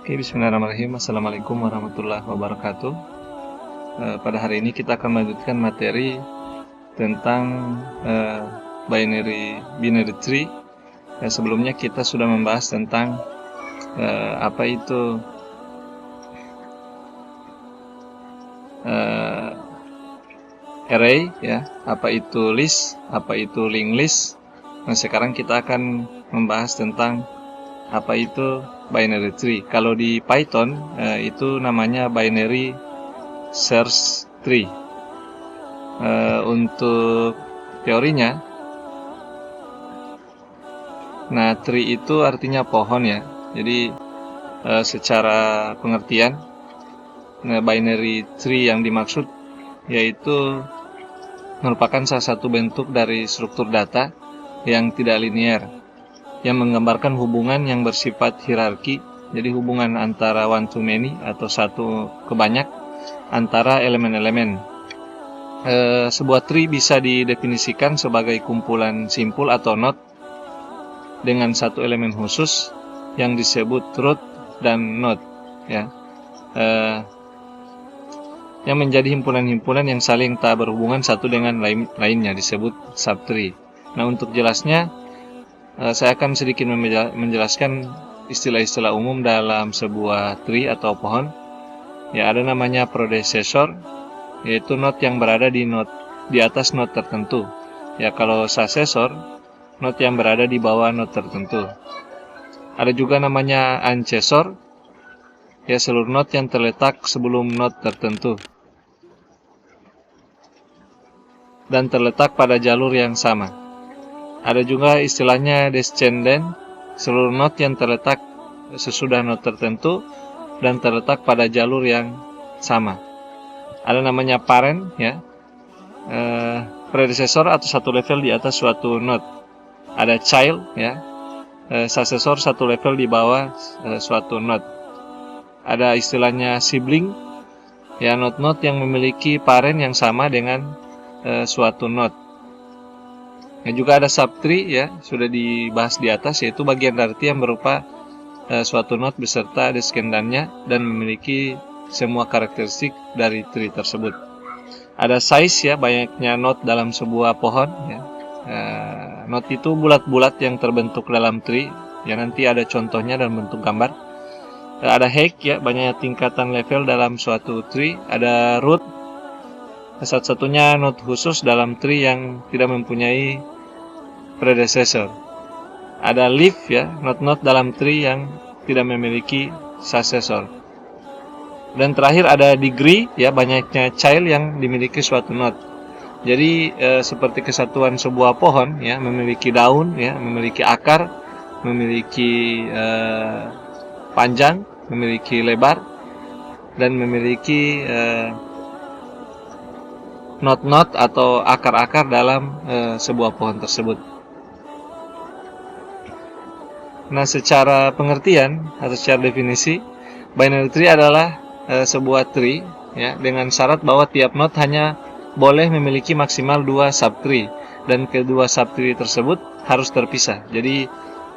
Oke, bismillahirrahmanirrahim. Assalamualaikum warahmatullahi wabarakatuh. Pada hari ini kita akan melanjutkan materi tentang binary tree. Sebelumnya kita sudah membahas tentang apa itu array, ya, apa itu list, apa itu linked list. Nah, sekarang kita akan membahas tentang apa itu binary tree. Kalau di Python itu namanya binary search tree. Untuk teorinya, nah tree itu artinya pohon, ya. Jadi secara pengertian, binary tree yang dimaksud yaitu merupakan salah satu bentuk dari struktur data yang tidak linear, yang menggambarkan hubungan yang bersifat hierarki. Jadi hubungan antara one to many atau satu ke banyak antara elemen-elemen. Sebuah tree bisa didefinisikan sebagai kumpulan simpul atau node dengan satu elemen khusus yang disebut root dan node, ya. Yang menjadi himpunan-himpunan yang saling tak berhubungan satu dengan lainnya disebut subtree. Nah, untuk jelasnya saya akan sedikit menjelaskan istilah-istilah umum dalam sebuah tree atau pohon. Ya, ada namanya predecessor, yaitu node yang berada di atas node tertentu. Ya, kalau successor, node yang berada di bawah node tertentu. Ada juga namanya ancestor, ya, seluruh node yang terletak sebelum node tertentu dan terletak pada jalur yang sama. Ada juga istilahnya descendant, seluruh node yang terletak sesudah node tertentu dan terletak pada jalur yang sama. Ada namanya parent, ya, predecessor atau satu level di atas suatu node. Ada child, ya, successor satu level di bawah suatu node. Ada istilahnya sibling, ya, node-node yang memiliki parent yang sama dengan suatu node. Yang juga ada subtree, ya, sudah dibahas di atas, yaitu bagian dari tree yang berupa suatu node beserta descendannya dan memiliki semua karakteristik dari tree tersebut. Ada size, ya, banyaknya node dalam sebuah pohon, ya. Node itu bulat-bulat yang terbentuk dalam tree, ya, nanti ada contohnya dalam bentuk gambar. Ada height, ya, banyaknya tingkatan level dalam suatu tree. Ada root, satu-satunya node khusus dalam tree yang tidak mempunyai predecessor. Ada leaf, ya, node-node dalam tree yang tidak memiliki successor. Dan terakhir ada degree, ya, banyaknya child yang dimiliki suatu node. Jadi seperti kesatuan sebuah pohon, ya, memiliki daun, ya, memiliki akar, memiliki panjang, memiliki lebar, dan memiliki node-node atau akar-akar dalam sebuah pohon tersebut. Nah, secara pengertian atau secara definisi, binary tree adalah sebuah tree, ya, dengan syarat bahwa tiap node hanya boleh memiliki maksimal 2 subtree dan kedua subtree tersebut harus terpisah. Jadi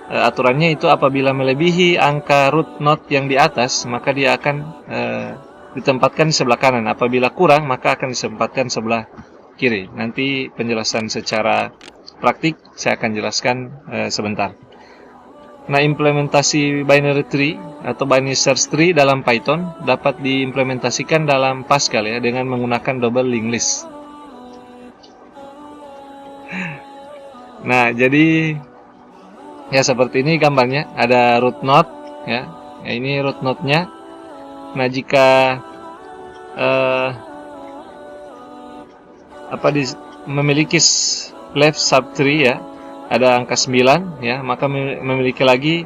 aturannya itu apabila melebihi angka root node yang di atas, maka dia akan ditempatkan di sebelah kanan. Apabila kurang, maka akan ditempatkan sebelah kiri. Nanti penjelasan secara praktik saya akan jelaskan sebentar. Nah, implementasi binary tree atau binary search tree dalam Python dapat diimplementasikan dalam Pascal, ya, dengan menggunakan double linked list. Nah, jadi ya seperti ini gambarnya. Ada root node, ya. Ini root node-nya. Nah, jika memiliki left subtree, ya, ada angka 9, ya, maka memiliki lagi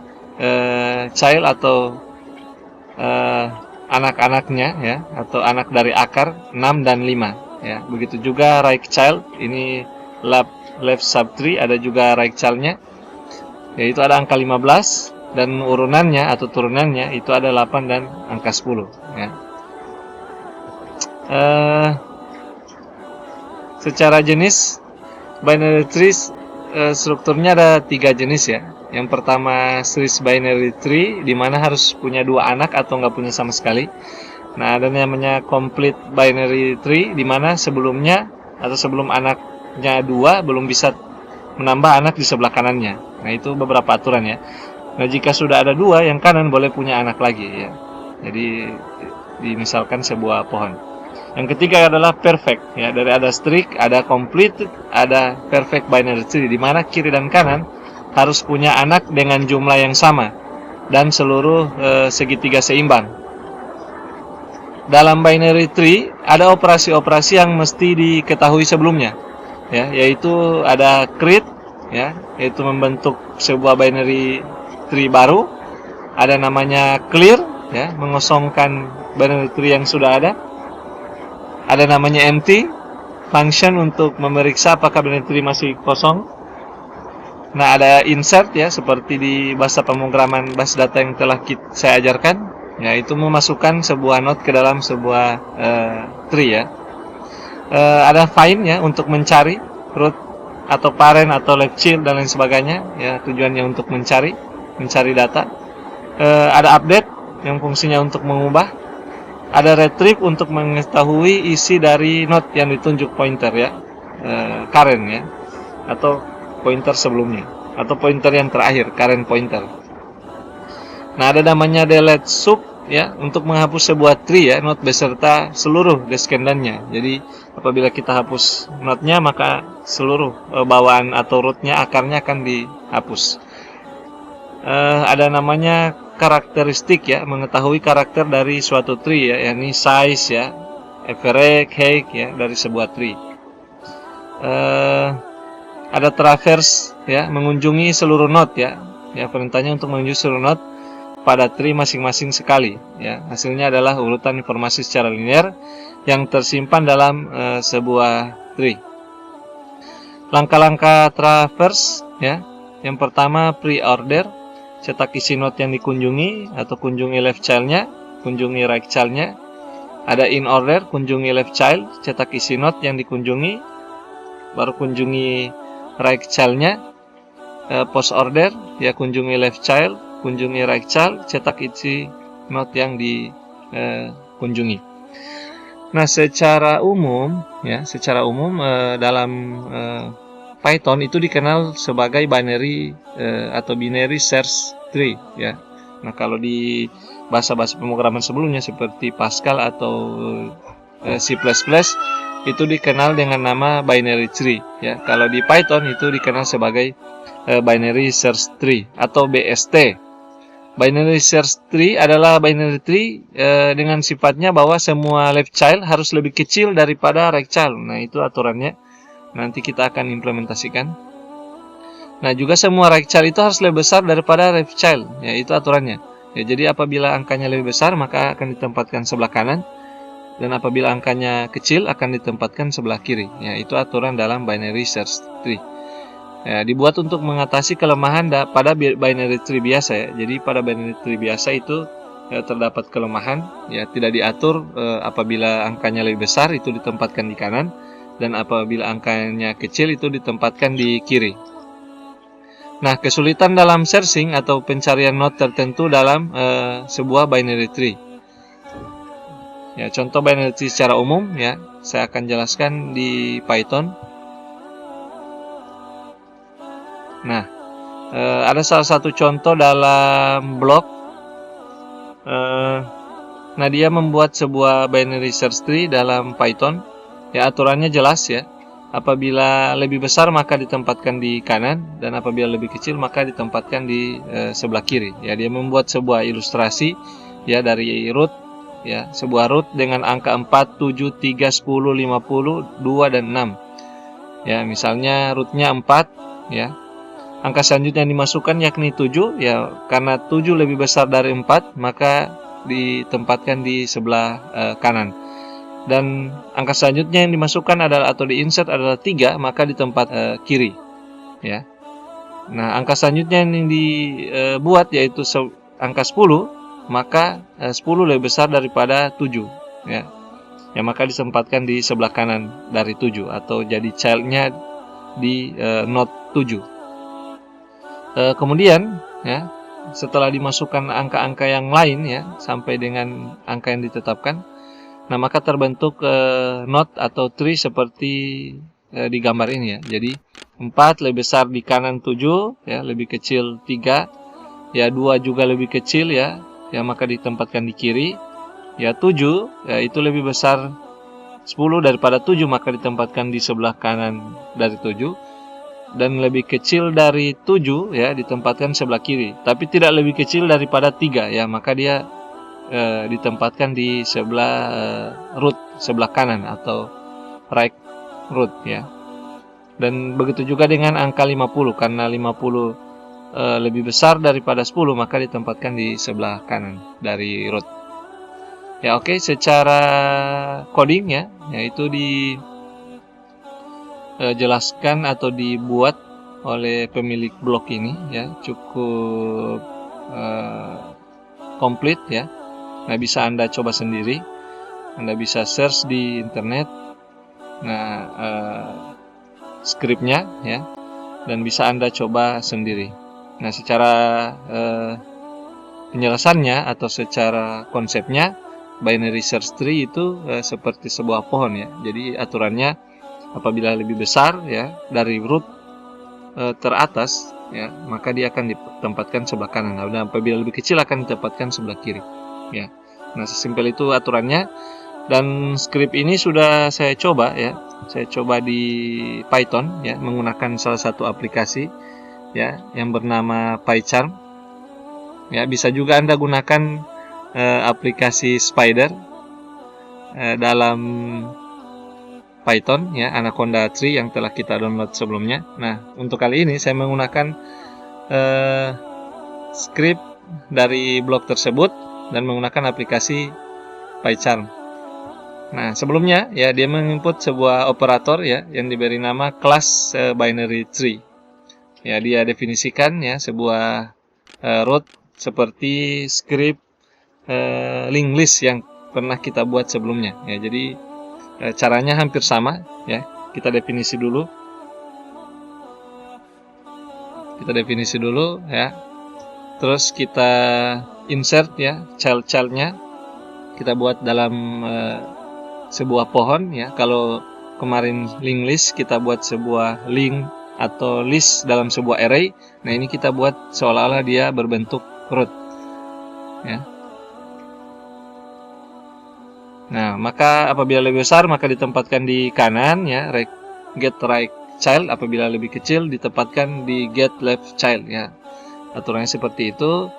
child atau anak-anaknya, ya, atau anak dari akar 6 dan 5, ya. Begitu juga right child, ini left subtree, ada juga right child-nya, yaitu ada angka 15 dan urunannya atau turunannya itu ada 8 dan angka 10, ya. Secara jenis binary trees strukturnya ada 3 jenis, ya. Yang pertama series binary tree, di mana harus punya 2 anak atau nggak punya sama sekali. Nah, ada namanya complete binary tree, di mana sebelumnya atau sebelum anaknya 2 belum bisa menambah anak di sebelah kanannya. Nah, itu beberapa aturan ya. Nah, jika sudah ada 2, yang kanan boleh punya anak lagi ya. Jadi dimisalkan sebuah pohon. Yang ketiga adalah perfect ya. Dari ada streak, ada complete, ada perfect binary tree, di mana kiri dan kanan harus punya anak dengan jumlah yang sama dan seluruh segitiga seimbang. Dalam binary tree ada operasi-operasi yang mesti diketahui sebelumnya ya, yaitu ada create ya, yaitu membentuk sebuah binary tree baru. Ada namanya clear ya, mengosongkan binary tree yang sudah ada. Ada namanya empty, function untuk memeriksa apakah binary tree masih kosong. Nah, ada insert ya, seperti di bahasa pemrograman base data yang telah saya ajarkan, yaitu memasukkan sebuah node ke dalam sebuah tree ya. Ada find ya, untuk mencari root atau parent atau left child dan lain sebagainya ya, tujuannya untuk mencari data. Ada update yang fungsinya untuk mengubah. Ada retrieve untuk mengetahui isi dari node yang ditunjuk pointer ya, current ya, atau pointer sebelumnya, atau pointer yang terakhir, current pointer. Nah, ada namanya delete sub ya, untuk menghapus sebuah tree ya, node beserta seluruh descendannya. Jadi apabila kita hapus node-nya, maka seluruh bawaan atau root-nya, akarnya akan dihapus. Ada namanya karakteristik ya, mengetahui karakter dari suatu tree ya, yakni size ya, average, height ya, dari sebuah tree. Ada traverse ya, mengunjungi seluruh node ya. Ya, perintahnya untuk mengunjungi seluruh node pada tree masing-masing sekali ya. Hasilnya adalah urutan informasi secara linear yang tersimpan dalam sebuah tree. Langkah-langkah traverse ya. Yang pertama pre-order, cetak isi node yang dikunjungi atau kunjungi left child-nya, kunjungi right child-nya. Ada in order, kunjungi left child, cetak isi node yang dikunjungi, baru kunjungi right child-nya. Post order, ya kunjungi left child, kunjungi right child, cetak isi node yang dikunjungi. Nah, secara umum dalam Python itu dikenal sebagai binary atau binary search tree ya. Nah, kalau di bahasa-bahasa pemrograman sebelumnya seperti Pascal atau C++ itu dikenal dengan nama binary tree ya. Kalau di Python itu dikenal sebagai binary search tree atau BST. Binary search tree adalah binary tree dengan sifatnya bahwa semua left child harus lebih kecil daripada right child. Nah, itu aturannya. Nanti kita akan implementasikan. Nah, juga semua right child itu harus lebih besar daripada left child. Ya, itu aturannya. Ya, jadi apabila angkanya lebih besar, maka akan ditempatkan sebelah kanan. Dan apabila angkanya kecil, akan ditempatkan sebelah kiri. Ya, itu aturan dalam binary search tree. Ya, dibuat untuk mengatasi kelemahan pada binary tree biasa ya. Jadi pada binary tree biasa itu terdapat kelemahan. Ya, tidak diatur apabila angkanya lebih besar, itu ditempatkan di kanan. Dan apabila angkanya kecil itu ditempatkan di kiri. Nah, kesulitan dalam searching atau pencarian node tertentu dalam sebuah binary tree. Ya, contoh binary tree secara umum ya, saya akan jelaskan di Python. Nah, ada salah satu contoh dalam blog. Nah, dia membuat sebuah binary search tree dalam Python. Ya, aturannya jelas ya. Apabila lebih besar maka ditempatkan di kanan, dan apabila lebih kecil maka ditempatkan di sebelah kiri. Ya, dia membuat sebuah ilustrasi ya dari root ya, sebuah root dengan angka 4, 7, 3, 10, 50, 2 dan 6. Ya, misalnya rootnya 4 ya. Angka selanjutnya yang dimasukkan yakni 7 ya, karena 7 lebih besar dari 4 maka ditempatkan di sebelah kanan. Dan angka selanjutnya yang dimasukkan adalah atau diinsert adalah 3, maka di tempat kiri ya. Nah, angka selanjutnya yang dibuat yaitu angka 10, maka 10 lebih besar daripada 7 ya. Ya, maka ditempatkan di sebelah kanan dari 7 atau jadi child-nya di node 7. Kemudian ya, setelah dimasukkan angka-angka yang lain ya sampai dengan angka yang ditetapkan, nah maka terbentuk note atau tree seperti di gambar ini ya. Jadi 4 lebih besar di kanan 7 ya, lebih kecil 3 ya, 2 juga lebih kecil ya, ya maka ditempatkan di kiri. Ya 7 ya, itu lebih besar 10 daripada 7 maka ditempatkan di sebelah kanan dari 7, dan lebih kecil dari 7 ya ditempatkan sebelah kiri, tapi tidak lebih kecil daripada 3 ya, maka dia ditempatkan di sebelah root, sebelah kanan atau right root ya. Dan begitu juga dengan angka 50, karena 50 lebih besar daripada 10 maka ditempatkan di sebelah kanan dari root. Ya oke, secara coding ya, yaitu dijelaskan atau dibuat oleh pemilik blog ini ya, cukup komplit ya. Nah, bisa Anda coba sendiri. Anda bisa search di internet. Nah, skripnya ya, dan bisa Anda coba sendiri. Nah, secara penjelasannya atau secara konsepnya, binary search tree itu seperti sebuah pohon ya. Jadi aturannya apabila lebih besar ya dari root teratas ya, maka dia akan ditempatkan sebelah kanan. Nah, apabila lebih kecil akan ditempatkan sebelah kiri ya. Nah, sesimpel itu aturannya. Dan skrip ini sudah saya coba ya. Saya coba di Python ya, menggunakan salah satu aplikasi ya yang bernama PyCharm. Ya, bisa juga Anda gunakan aplikasi Spider dalam Python ya, Anaconda Tree yang telah kita download sebelumnya. Nah, untuk kali ini saya menggunakan skrip dari blog tersebut dan menggunakan aplikasi PyCharm. Nah, sebelumnya ya dia menginput sebuah operator ya yang diberi nama class binary tree. Ya, dia definisikan ya sebuah root seperti skrip linked list yang pernah kita buat sebelumnya ya. Jadi caranya hampir sama ya. Kita definisi dulu. Ya. Terus kita insert ya child-nya. Kita buat dalam sebuah pohon ya. Kalau kemarin linked list kita buat sebuah link atau list dalam sebuah array. Nah, ini kita buat seolah-olah dia berbentuk root ya. Nah, maka apabila lebih besar maka ditempatkan di kanan ya, get right child. Apabila lebih kecil ditempatkan di get left child ya. Aturannya seperti itu.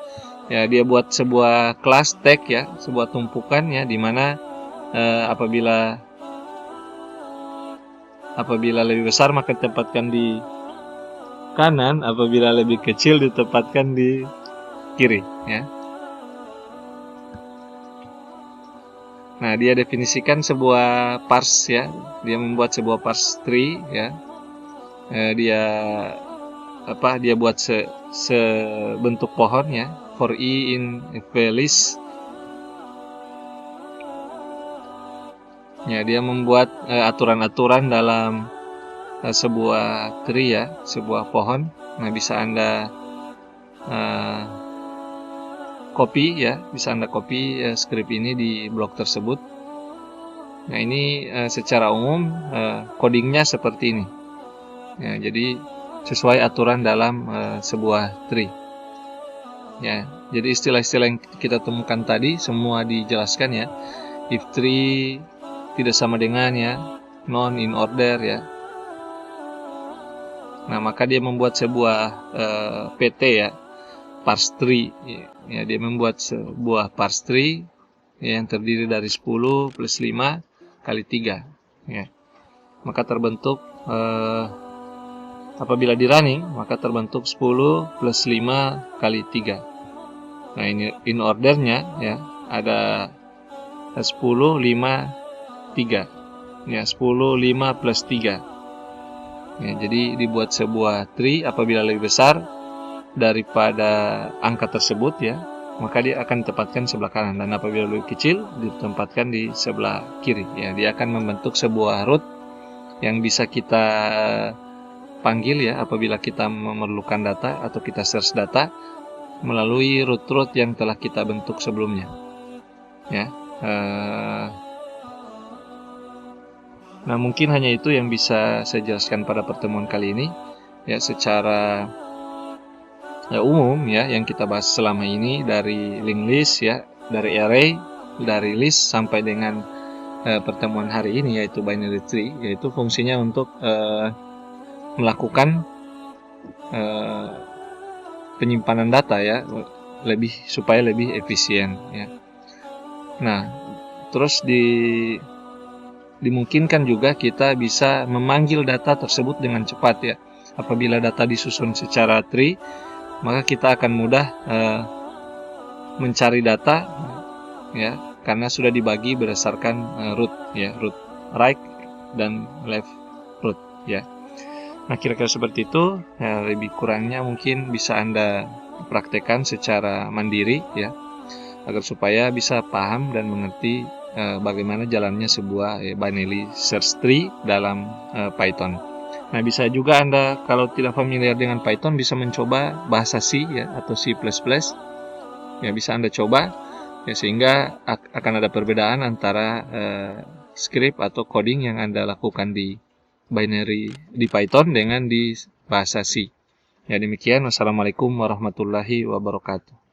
Ya, dia buat sebuah class tag ya, sebuah tumpukan ya, di mana apabila lebih besar maka ditempatkan di kanan, apabila lebih kecil ditempatkan di kiri ya. Nah, dia definisikan sebuah parse ya. Dia membuat sebuah parse tree ya. Dia buat sebentuk pohon ya. For i in a list. Ya, dia membuat aturan-aturan dalam sebuah tree ya, sebuah pohon. Nah, bisa Anda copy ya, bisa Anda copy skrip ini di blog tersebut. Nah, ini secara umum codingnya seperti ini. Ya, jadi sesuai aturan dalam sebuah tree. Ya, jadi istilah-istilah yang kita temukan tadi semua dijelaskan ya. If tree tidak sama dengan ya, non in order ya. Nah, maka dia membuat sebuah PT ya, parse tree ya, dia membuat sebuah parse tree ya, yang terdiri dari 10 plus 5 kali 3 ya. Maka terbentuk apabila di running maka terbentuk 10 plus 5 kali 3. Nah, ini in ordernya ya, ada 10 5 3 ya, 10 5 plus 3 ya. Jadi dibuat sebuah tree apabila lebih besar daripada angka tersebut ya, maka dia akan ditempatkan sebelah kanan, dan apabila lebih kecil ditempatkan di sebelah kiri ya. Dia akan membentuk sebuah root yang bisa kita panggil ya apabila kita memerlukan data atau kita search data melalui root yang telah kita bentuk sebelumnya. Ya. Nah, mungkin hanya itu yang bisa saya jelaskan pada pertemuan kali ini. Ya, secara umum ya yang kita bahas selama ini dari linked list ya, dari array, dari list sampai dengan pertemuan hari ini yaitu binary tree, yaitu fungsinya untuk melakukan penyimpanan data ya supaya lebih efisien ya. Nah, terus dimungkinkan juga kita bisa memanggil data tersebut dengan cepat ya. Apabila data disusun secara tree, maka kita akan mudah mencari data ya, karena sudah dibagi berdasarkan root ya, root right dan left root ya. Nah, kira-kira seperti itu ya, lebih kurangnya mungkin bisa Anda praktekkan secara mandiri ya, agar supaya bisa paham dan mengerti bagaimana jalannya sebuah binary search tree dalam Python. Nah, bisa juga Anda kalau tidak familiar dengan Python bisa mencoba bahasa C ya atau C++. Ya, bisa Anda coba ya, sehingga akan ada perbedaan antara script atau coding yang Anda lakukan di binary di Python dengan di bahasa C. Ya, demikian. Wassalamualaikum warahmatullahi wabarakatuh.